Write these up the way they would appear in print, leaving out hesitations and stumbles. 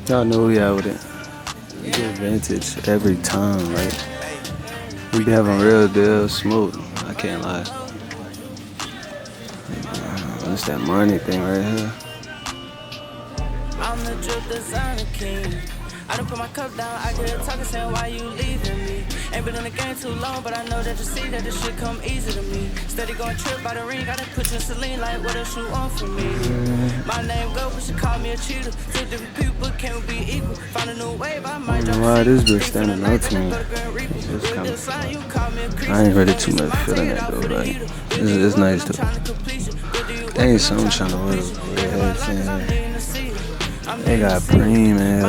Y'all know we out with it. We get vintage every time, like we be having real deal smoke. I can't lie. It's that money thing right here. I'm the drip designer king. I done put my cup down, I get talking saying why you leaving me. Ain't been in the game too long, but I know that you see that this shit come easy to me. Steady going trip by the ring, I done put you in Celine like what else you want from me. My name go, but she call me a cheater. Two different people, can't be equal. Find a new wave, I might drop. Why this bitch standing up to me? I ain't really too much feeling it though, like it's nice though. They ain't something trying to win. They got Preem and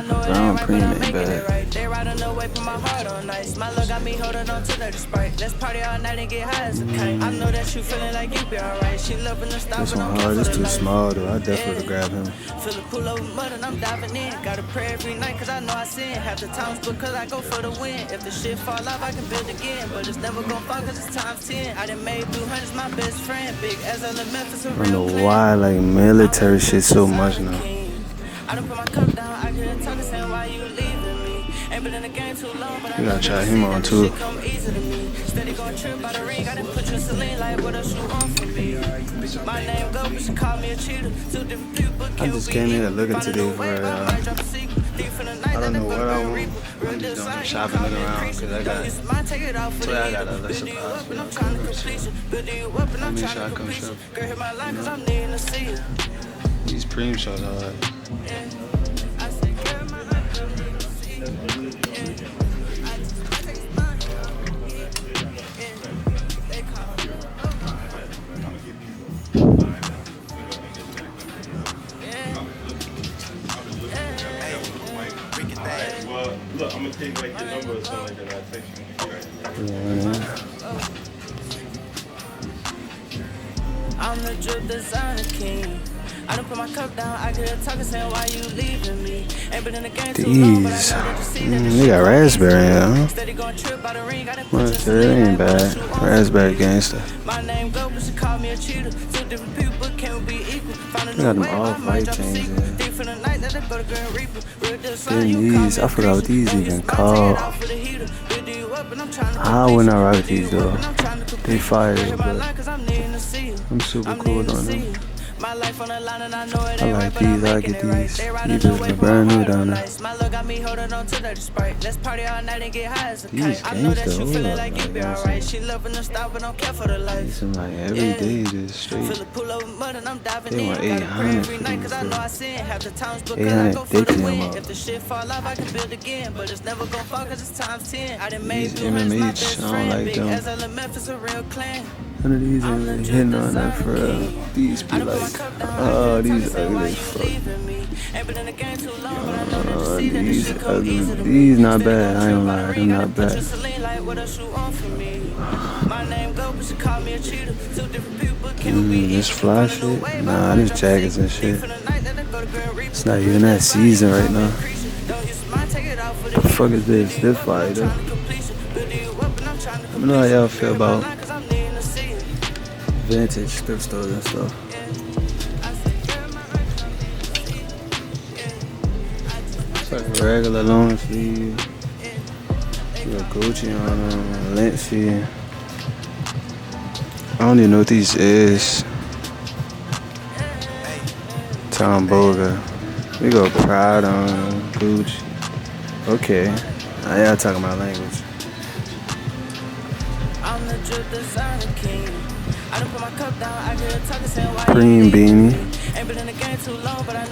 Brown Preem ain't bad. They riding away from my heart all night. My love got me holding on to dirty sprite. Let's party all night and get high as a kite. I know that you feeling like you be alright. She loving the stop. This one hard, it's too small though. I definitely would grab him. Feel the pool over mud and I'm diving in. Gotta pray every night cause I know I sin. Half the times because I go for the win. If the shit fall off I can build again. But it's never gonna fall cause it's times 10. I done made 200's my best friend. Big as a Memphis a real I don't know why I like military shit so much now. I done put my cup down, I get talking saying why you leaving me. Ain't been in the game too long, but I gotta try him on too. come easy to me. Steady going trip by the ring, I done put you in Celine like what else you want from me. My name go, but she call me a cheater. Two different people. I just came here looking today for I don't know what I want. I'm just doing some shopping looking around because I got other supplies for y'all. Let me try to come show. These Preem shows are hard. Well, look, I'm gonna take like your number or something like that. I'll text you. I'm the drip designer king. I done put my cup down, I get talking saying why you leaving me. Ain't been in the game too long, but I know that you see that they got raspberry, huh? Steady going trip by the ring, I done Well, it ain't bad. Raspberry gangster. My name go, but she call me a cheater. Two different people can't be equal. Find a They got new them way, all I might white drop a chains secret. in. Think for the night that I go to Grand Reaper. Real deal sign, Then you these, I forgot what these even called. I wouldn't rock these though. They fire, but I'm super cool on them. My life on the line and I know it I ain't like right, but I'm these, I making get it right. these. They riding These away is from brand my new heart down all there. night. My love got me holding on to dirty sprite. Let's party all night and get high as a These kite. I know that gangsta, you hold feeling up, like you like, be you know alright. She loving the style but don't care for the life. These like every day just Feel straight. the pull over mud and I'm diving They in. want Gotta pray 800 every for night these, cause I know though. I sin. Half the times because I 800 go for the dick in win. them up. If the shit fall off I can build again. But it's never gonna fall cause it's times 10. I done made These 200's my MMH, best I don't friend. like Big them. as a Memphis a real clan. None of these ain't really hitting on that for real. These be like, oh, these ugly as fuck. These ugly. These not bad. I ain't lying. They're not bad. This fly shit? Nah, this jackets and shit. It's not even that season right now. The fuck is this? This fire though. I know how y'all feel about vintage thrift stores and stuff. It's like a regular long sleeve. You got Gucci on them, Lindsay. I don't even know what these is. Tom Boga. We go Pride on Gucci. Okay. Now y'all talking about language. Green beanie.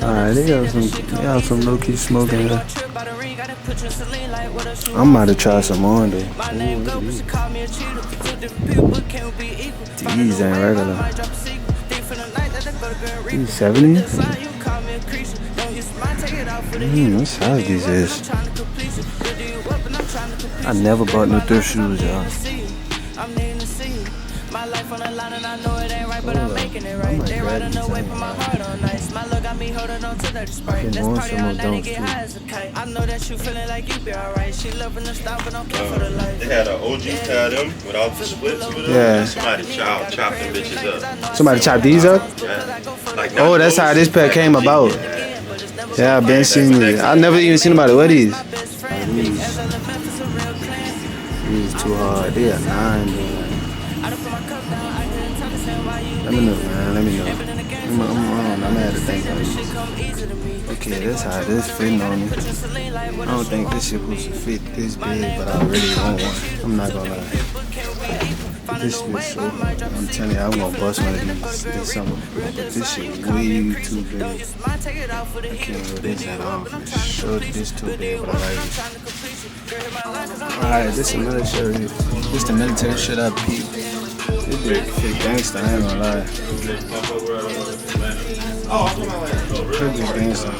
Alright, they got some low key smoking here. I might have tried some on though. These ain't regular. These 70s? What size these is? I never bought no thrift shoes, y'all. My life on the line and I know it ain't right, but I'm making it right. They riding away from my heart all night. My love got me holding on to that sprite. Let's party all night and get high as a kite. I know that you feeling like you be alright. She loving the style, but don't care for the life. They had an OG pair of them without the splits with them. Yeah. Somebody chopped them bitches up. Somebody chop these up? Yeah. Like, Oh, that's how this pair came about. Yeah, I've been seeing it. I never even seen nobody wear these. These too hard. They are 9, dude. Let me know, man. Let me know. I'm gonna have to think about these. Okay, that's how this fitting on me. I don't think this shit supposed to fit this big, but I really want one. I'm not gonna lie. This shit so, I'm telling you, I'm gonna bust one of these this summer. But this shit way too big. I can't wear this at all. For sure, this too big, but I like it. Alright, this is military. This the military shit I peeped. This bitch fit gangsta, I ain't gonna lie. This gangsta.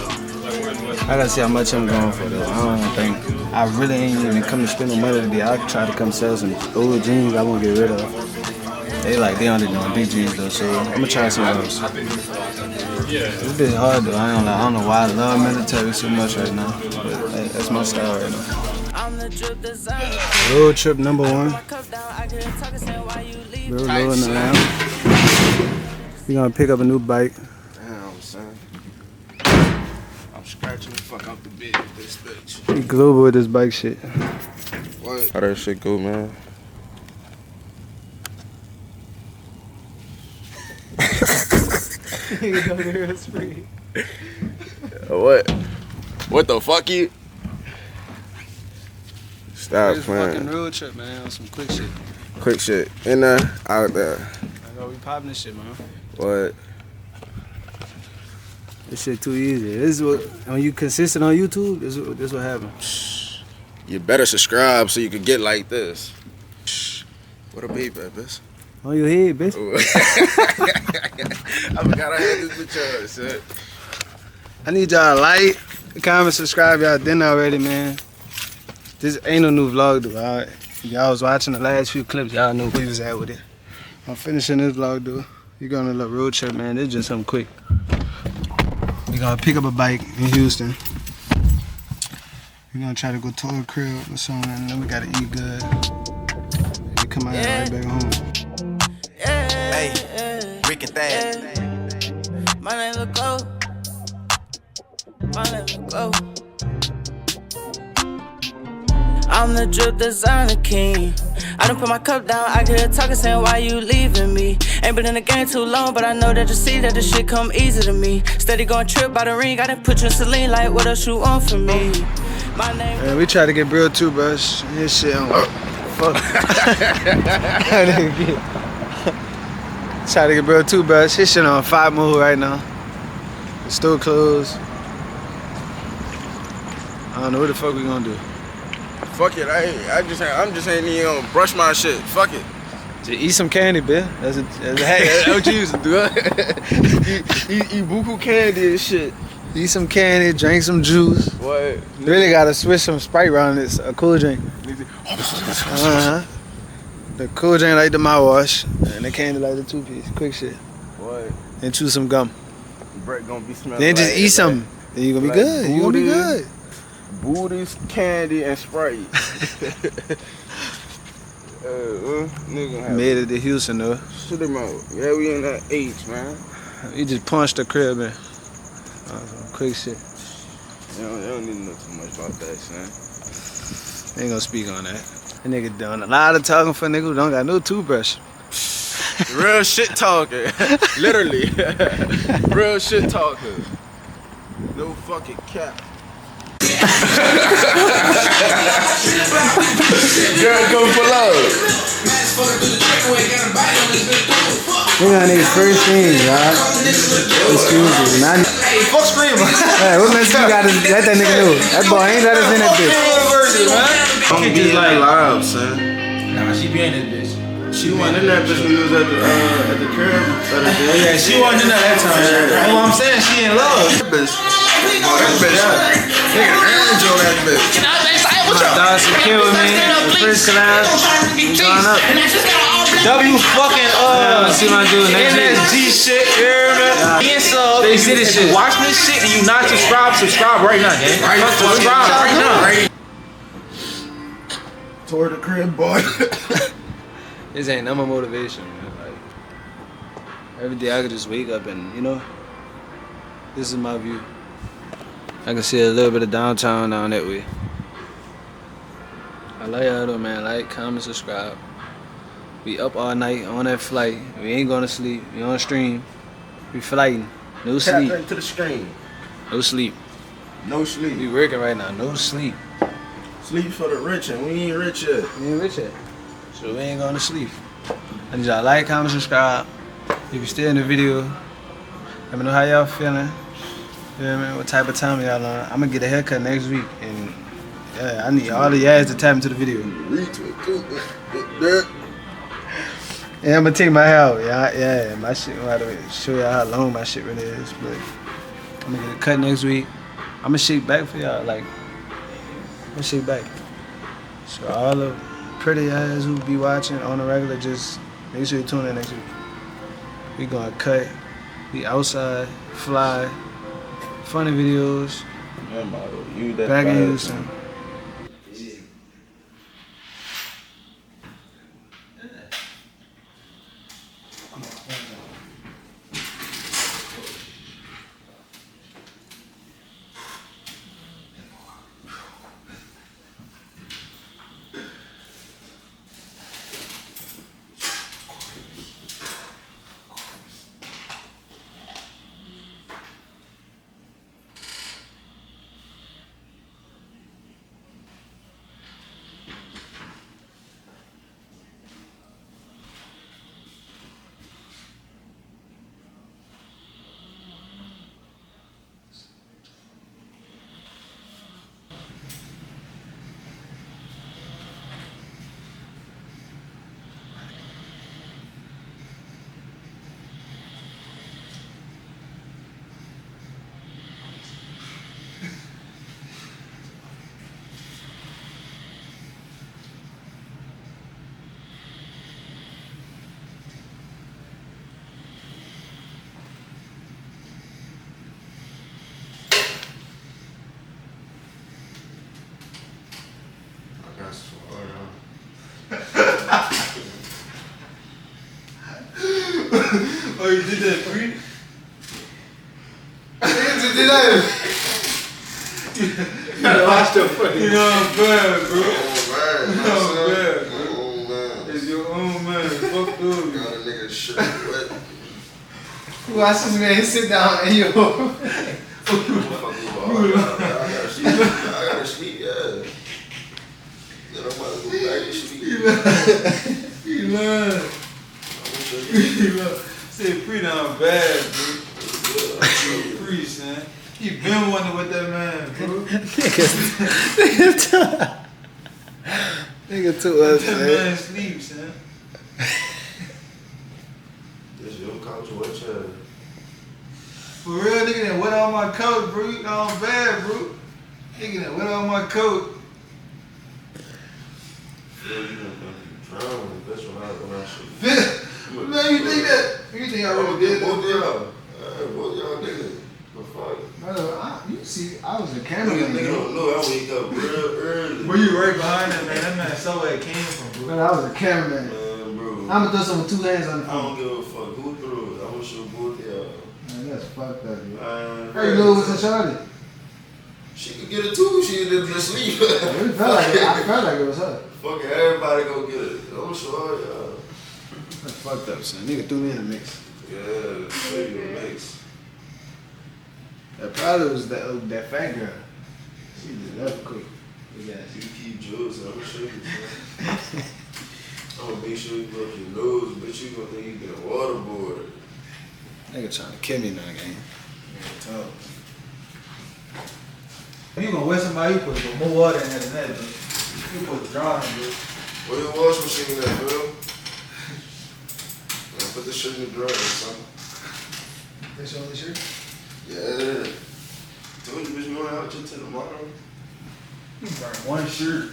I gotta see how much I'm going for though. I don't think. I really ain't even come to spend no money today. I try to come sell some old jeans I won't get rid of. They only doing big jeans though, so I'm gonna try some of those. It's a bit hard though. I don't know why I love military so much right now, but hey, that's my style right now. Road trip number 1. Real low in the lamb. We're gonna pick up a new bike. Damn, son. I'm scratching the fuck out the bed with this bitch. We global with this bike shit. What? How that shit go, man? What? What the fuck you? Stop playing. Fucking road trip, man. On some quick shit. Quick shit. In there, out there. I know we popping this shit, man. What? This shit too easy. This is what when you consistent on YouTube. This what happens. You better subscribe so you can get like this. What a baby, bitch. On your head, bitch. I forgot I had this bitch on, son. I need y'all to like, comment, subscribe. Y'all didn't already, man. This ain't no new vlog, dude. Alright. Y'all was watching the last few clips. Y'all know where we was at with it. I'm finishing this vlog, dude. You going on a little road trip, man. This is just something quick. We gonna pick up a bike in Houston. We gonna try to go to a crib or something, and then we gotta eat good. And we come out right back home. Hey, Rick and Thad. My name look Glow. My name look Glow. I'm the drip designer king. I done put my cup down, I could hear talking saying why you leaving me. Ain't been in the game too long, but I know that you see that this shit come easy to me. Steady going trip by the ring, I done put you in Celine like what else you want from me. My name. Man, we try to get real too, bro. This shit on. Fuck. Try to get real too, bro. His shit on 5 mode right now. The store closed. I don't know what the fuck we gonna do. Fuck it, I'm just ain't even gonna brush my shit. Fuck it. Just eat some candy, bitch. That's a Hey, that's what you used to do. eat buku candy and shit. Eat some candy, drink some juice. What? Really gotta switch some Sprite around this, a cool drink. The cool drink like the mouthwash, and the candy like the 2-piece. Quick shit. What? And chew some gum. Bread gonna be smelling. Then just like, eat something. Then you gonna be good. You gonna be good. Booties, candy, and Sprite. Nigga Made it to Houston though. Shut him out. Yeah, we in that age, man. You just punched the crib in. Quick shit. They don't need to know too much about that, son. Ain't gonna speak on that. That nigga done a lot of talking for a nigga who don't got no toothbrush. Real shit talker. Literally. Real shit talker. No fucking cap. Girl, go pull up. We got niggas first thing, y'all. Excuse me. Hey, fuck scream. Hey, what message you got to let that nigga know? That boy ain't let us in that bitch. Don't be like live, son. Nah, she be in this bitch. She wasn't in that bitch when we was at the crib. Oh yeah, she wasn't in that time. That's what I'm saying, she in love. That bitch. Nigga, Angel, that bitch. Dog secure with me. The first class. Going up. W fucking See my dude next year. NSG shit, you hear me? Being sub, They see this shit. Watch this shit and you not subscribe right now, gang. Subscribe right now. Toward the crib, boy. This ain't no more motivation, man. Like, every day I could just wake up and, you know, this is my view. I can see a little bit of downtown down that way. I love y'all though, man. Like, comment, subscribe. We up all night on that flight. We ain't going to sleep. We on stream. We flighting. No sleep. Tap into the screen. No sleep. No sleep. We working right now. No sleep. Sleep for the rich, and we ain't rich yet. We ain't rich yet. So we ain't going to sleep. I need y'all like, comment, subscribe. If you still in the video, let me know how y'all feeling. You know what I mean? What type of time y'all on? I'm gonna get a haircut next week, and yeah, I need all of y'all to tap into the video. Yeah, I'm gonna take my hair out. Yeah, my shit. I'm gonna show y'all how long my shit really is. But I'm gonna get a cut next week. I'm gonna shake back for y'all. Like, I'm gonna shake back. So all the pretty ass who be watching on the regular, just make sure you tune in next week. We gonna cut. We outside, fly, funny videos. Back in Houston. Oh, you did that free? Did I? You know, watch the fucking. You know I'm bad, bro. Oh, man. You know I'm bad, bro. Oh, man. It's your own man. Fuck those. Got a nigga shirt wet. Watch this man sit down and yo. I gotta sleep, yeah. Then I'm about to go back to sleep. He lied. He lied. Say free down bad, bro. Free, son. He been wondering what that man, bro. Nigga to us, That man. man sleeps, son. This your couch, what you? For real, nigga that wet on my coat, bro. You know I'm bad, bro. Nigga that wet on my coat. Yeah, you done drowned. That's when I should. Man, you think that? You think I really did that? Both y'all. Both y'all niggas. The fuck? You see, I was a Nigga cameraman. don't know. I wake up real early. Where you right behind that man? That man saw where it came from, bro. But I was a cameraman. Man, bro. I'm gonna throw some with 2 hands on the I don't phone. give a fuck who threw it. I'm gonna show both y'all. Man, that's fucked up, yo. Man, How you know it was a shorty? she could get it too. She didn't sleep. It felt like I felt like it was her. Fucking everybody go get it. I'm gonna show all y'all. That's fucked up, son. Nigga threw me in the mix. Yeah, show you a mix. That probably was that fat girl. She just left quick. Yeah. You keep jokes. I'm gonna show you. Man. I'm gonna make sure you go up your nose, but you gonna think you get a waterboard. Nigga trying to kill me now, gang. Tough. If you gonna wet somebody, you put more water in that than that, bro. You put drawing, bro. Where your wash machine at, bro? Put this shit in the dryer, son. That's your only shirt? Yeah. Told you, bitch, you want out till tomorrow? You burn one shirt.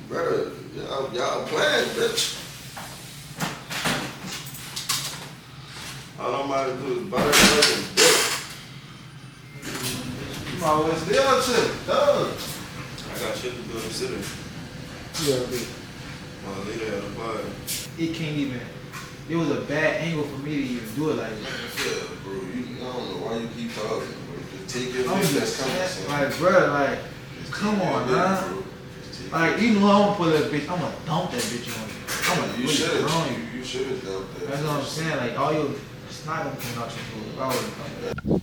Brother, y'all playing, bitch. All I'm about to do is buy it and dick. You might well stay out shit, dog. I got shit to do in the city. Yeah, My leader had a fire. It can't even. It was a bad angle for me to even do it like that. Man, yeah, bro. I don't know why you keep talking, bro. Just take your I'm bitch, just that's coming. saying, like, bro, like, come on, man. Like, even though I'm gonna pull that bitch, I'm gonna dump that bitch on you. I'm gonna You put should it on have. you. You should have dumped that. That's what I'm saying. Like, all your, it's not gonna come out your food. I would've done that.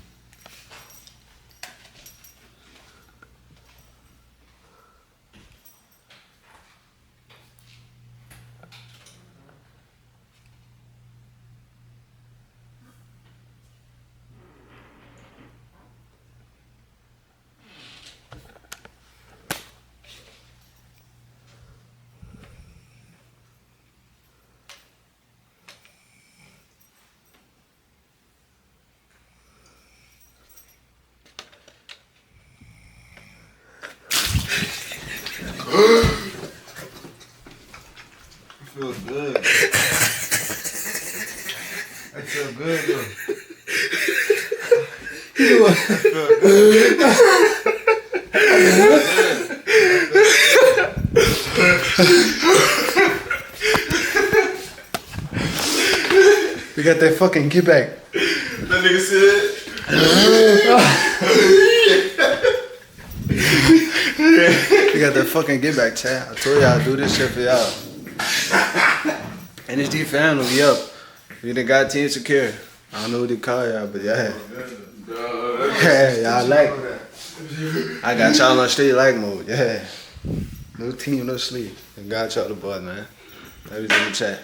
I feel good. I feel good though. I feel good. We got that fucking get back. That nigga said. We got that fucking get back, chat. I told y'all I'd do this shit for y'all. NHD family, we up. We done got team secure. I don't know what they call y'all, but yeah. Yeah, y'all like. I got y'all on straight like mode, yeah. No team, no sleep. And got y'all the boy, man. Everything in the chat.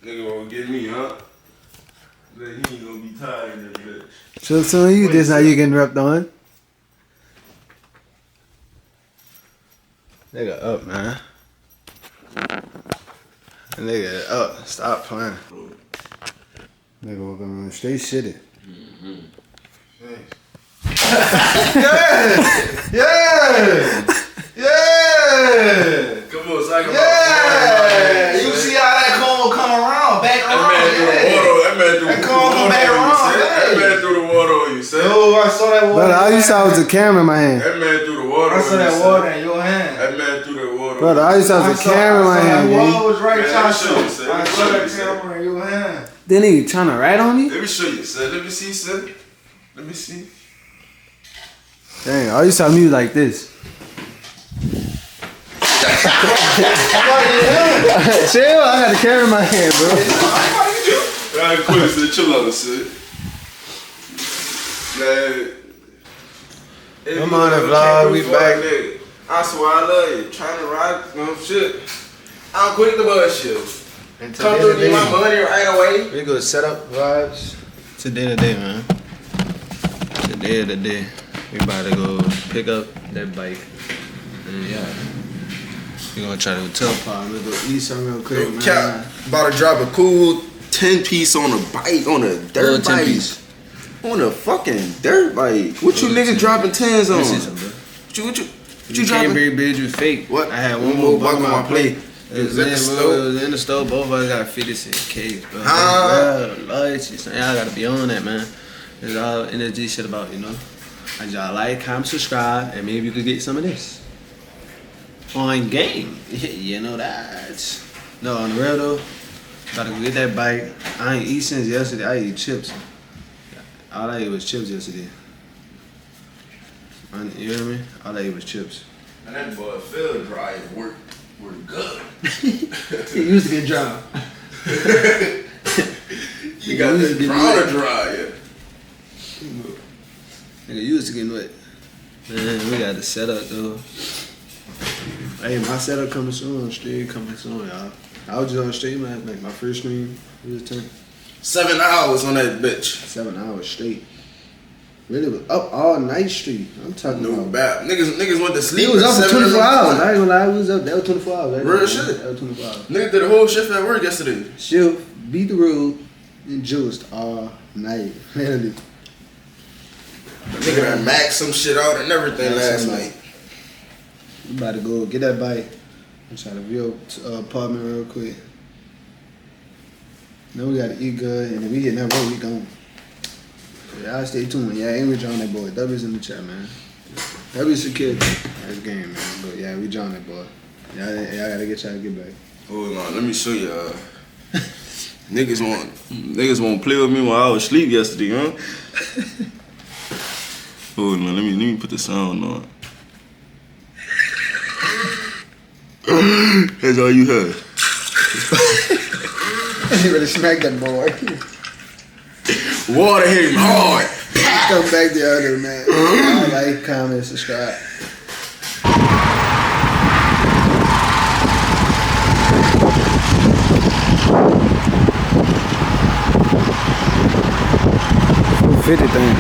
Nigga won't get me, huh? He ain't gonna be tired of that bitch. So telling you this, how you getting repped on? Nigga up, man. Nigga up. Stop playing. Nigga walking around straight shitty. Yeah! Yeah! Come on, Psycho. Yeah! You see how that cone come around, back around. That man threw the water. That man threw the cone come back around. That man threw the water on you, son. Oh, I saw that water. Brother, all you saw was the camera in my hand. That man threw the water on I you, saw that son. water in your hand. That man threw that water Brother, all you saw was the camera in my hand, That man. water was right Man, there. I let me show you, son. Let me saw show that you, son. camera in your hand. Then he trying to write on me? Let me show you, son. Let me see, son. Let me see. Dang, all you saw me was like this. Chill, I got the camera in my hand, bro. Alright, quick, son. Chill out, son. Man. Come on, the vlog, we back. Nigga. I swear I love you. Trying to ride, shit. I'm quick to bullshit. Come through, get my money right away. We go set up vibes. Today to day, man. Today to day. We about to go pick up that bike. And yeah. We gonna try to go tell Paul. Let's go eat something real quick, man. Cap, about to drop a cool 10-piece on a bike, on a dirt bike. 10-piece. On a fucking dirt bike. What you niggas dropping 10s on? Let me see something, bro. What you You dropping? can't bring bid, you fake. What? I had one more buck on my plate. It was at the store. It was in the store. Both of us got 50 cent case, bro. Huh? Bro, loyalty, son. Y'all gotta be on that, man. It's all NSG shit about, you know. And y'all like, comment, subscribe, and maybe you could get some of this. On game. You know that. No, on the real though, gotta go get that bike. I ain't eat since yesterday. I eat chips. All I ate was chips yesterday. You hear me? All I ate was chips. And that boy feel dry and work good. He used to get dry. You got that brown dry, yeah. Nigga used to getting wet. Man, we got the setup though. Hey, my setup coming soon. Stream coming soon, y'all. I was just on stream last night. My first stream. It was 10. 7 hours on that bitch. 7 hours straight. Really was up all night straight. I'm talking No about. bad. Niggas went to sleep. He was at up for 7 in the 24 hours. morning. I ain't gonna lie, we was up. That was 24 hours. Right? Real shit. That was 24 hours. Niggas did a whole shift at work yesterday. Shift, beat the road, and juiced all night. Literally. Nigga done maxed some shit out and everything Maxed last some out. night. We about to go get that bike. I'm trying to view apartment real quick. Then we gotta eat good, and then we get that road, we gone. So y'all stay tuned. Yeah, and we join that boy. W's in the chat, man. W's security. That's game, man. But yeah, we join that boy. Y'all gotta get y'all get back. Hold on, let me show you. Niggas won't play with me while I was asleep yesterday, huh? Hold on, let me put the sound on. That's all you heard. You really smacked that boy. Water hit him hard. Come back the other man. Like, comment, subscribe. $50 thing.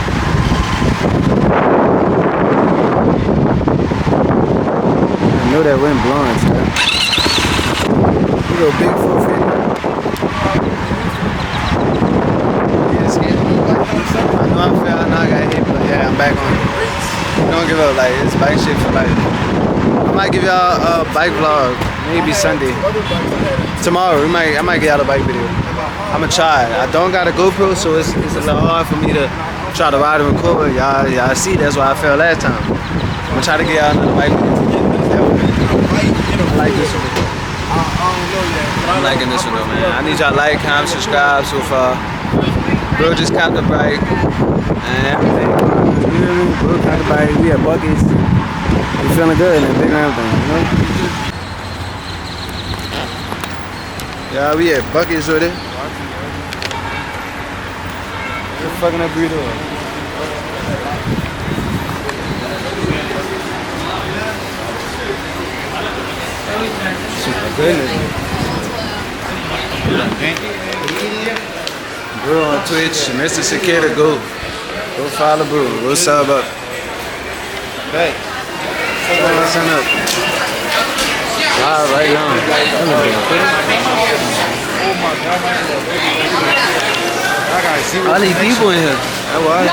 I know that went blonde, man. You go big 450. I know I got hit, but yeah, I'm back on it. Don't give up, like, it's bike shit for life. I might give y'all a bike vlog, maybe Sunday. Tomorrow, I might get out a bike video. I'ma try. I don't got a GoPro, so it's a little hard for me to try to ride and record. Y'all see, that's why I fell last time. I'ma try to get out another bike video. I like this one. I'm liking this one though, man. I need y'all like, comment, subscribe so far. Bro just copped the bike and everything. You know what I mean? Bro copped the bike. We at Buckets. We feeling good and big and everything, you know? Yeah, we at Buckets with it. What the fucking up burrito? Super goodness. Bro on Twitch, Mr. Cicada, go follow bro, go sub up. Hey, sign up. Right now. All these people in here. That's why.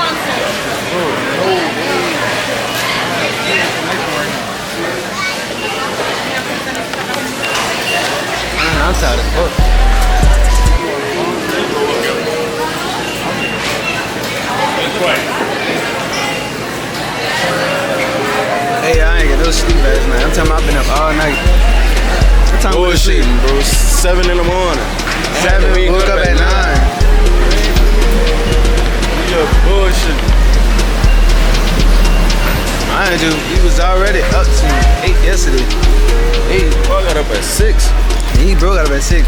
Man, I'm tired of fuck. Hey, I ain't get no sleep last night. I'm telling you, I've been up all night. What time was you sleeping, bro? 7 in the morning. 7, woke up at 9. You're bullshit. I ain't do. He was already up to 8 yesterday. 8. Bro, I got up at 6. He bro got up at 6.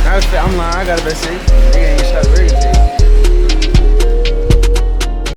I'm lying, I got up at 6. Nigga ain't started ready.